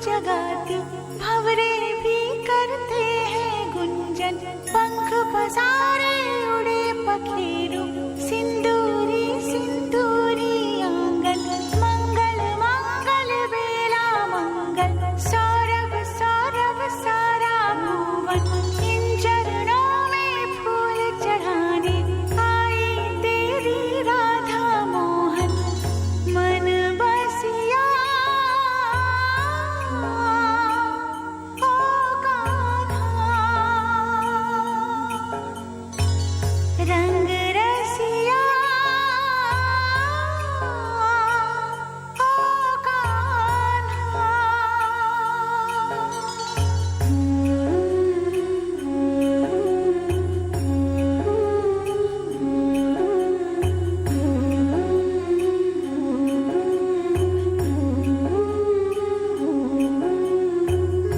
जगाती भंवरे भी करते हैं गुंजन। पंख पसारे उड़े पखेरु सिंदूरी सिंदूरी आंगन। मंगल मंगल बेला मंगल सौरभ सौरभ सारा भुवन। इन चरणों में फूल चढ़ाने आई तेरी राधा मोहन। मन बसिया ओ कान्हा, रंग रसिया ओ कान्हा।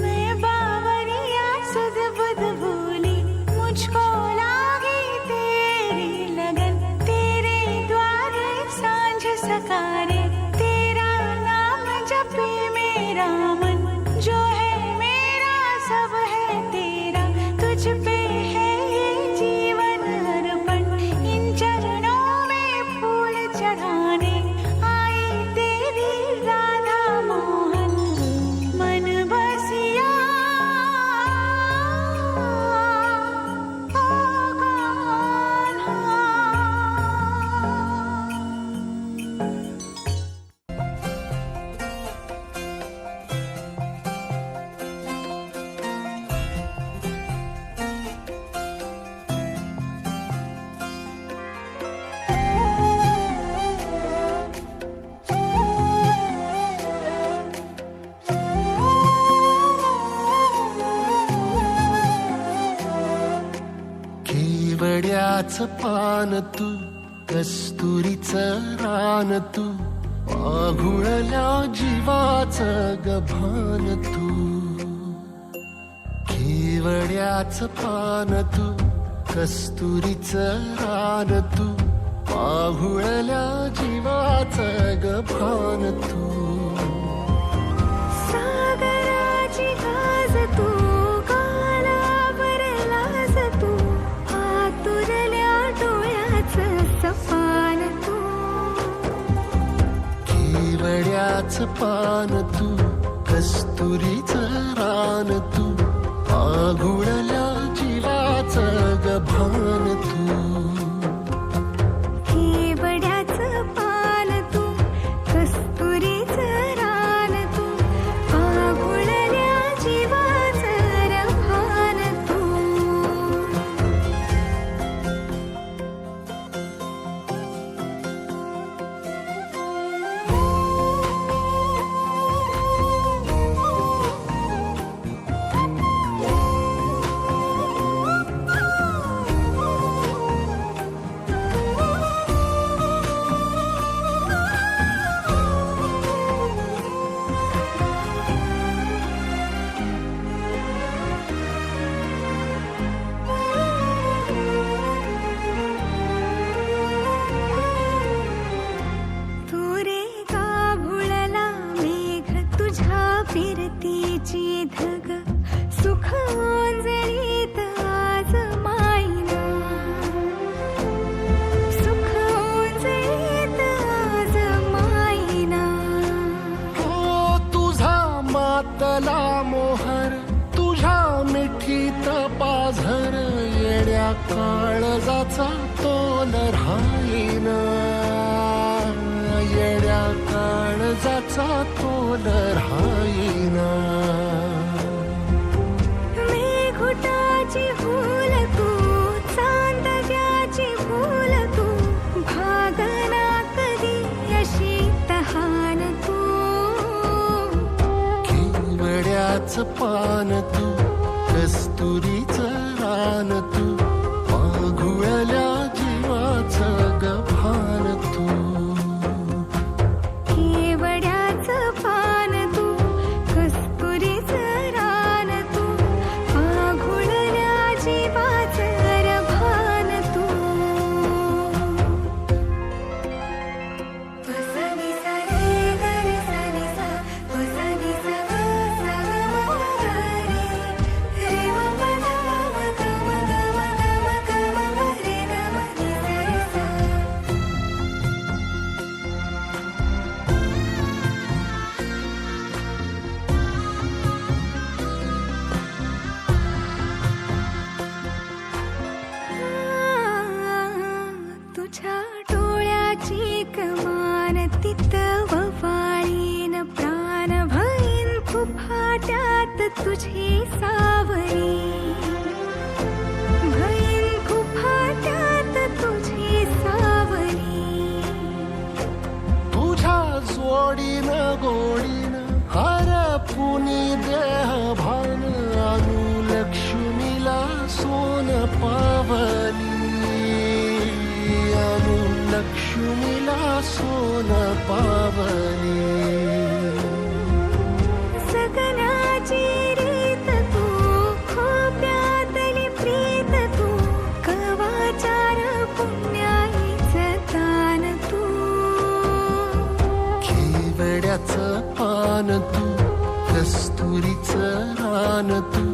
मैं बावरिया सुध बुध भूली मुझको लागी तेरी लगन। तेरे द्वारे सांझ सकारे तेरा नाम जपे मेरा मन। जो है मेरा सब है तेरा तुझ पे है ये जीवन अर्पण। इन चरणों में फूल चढ़ाने आई तेरी राधा मोहन। मन बसिया ओ कान्हा। केवड्याचं पान तू कस्तुरीचं रान तू पाघुळल्या जीवाचं गभान तू। केवड्याचं पान तू कस्तुरीचं रान तू पाघुळल्या जीवाचं गभान तू। सागराची गाज तू गालावर लाज तू आतुरल्या डोळ्याचं सपान तू। केवड्याचं पान तू कस्तुरीचं रान तू पाघुळल्या जीवाचं गभान तू। केवड्याचं पान तू कस्तुरीचं रान तू पाघुळल्या जीवाचं रभान तू। तू रे गाभुळला मेघ तुझ्या फिरतीची धग सुख ओंजळीत आज मायना। सुख ओंजळीत आज मायना। हो तुझा मातला मोहर तुझ्या मिठीत पाझर येड्या काळजाचा तोल राहीना। येड्या काळजाचा तोल राहीना। मेघुटाची फूल तू चांदण्याची फूल तू भागना कधी अशी तहान तू। केवड्याचं पान तू कस्तुरीचं रान तू पाघुळल्या जीवाचं गभान तू। केवड्याचं पान तू कस्तुरीचं रान तू पाघुळल्या जीवाचं रभान तू। सा रे ग रे सा रे सा सा सा तुझी सावरी भईन कुफाट्यात तुझी सावरी तुझ्या जोडीनं गोडीनं हरपुनी देह भान आणू लक्ष्मीला सोन पावली आणू लक्ष्मीला सोन पावली सगनाची रीत तू खोप्यातली प्रीत तू कवाचार पुण्याईचं तान तू केवड्याचं पान तू कस्तुरीचं रान तू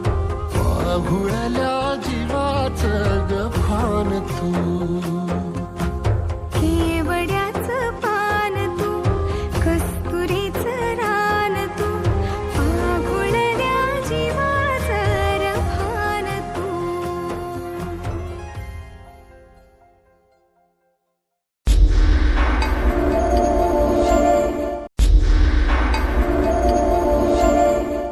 वाघुळल्या जीवाचं गभान तू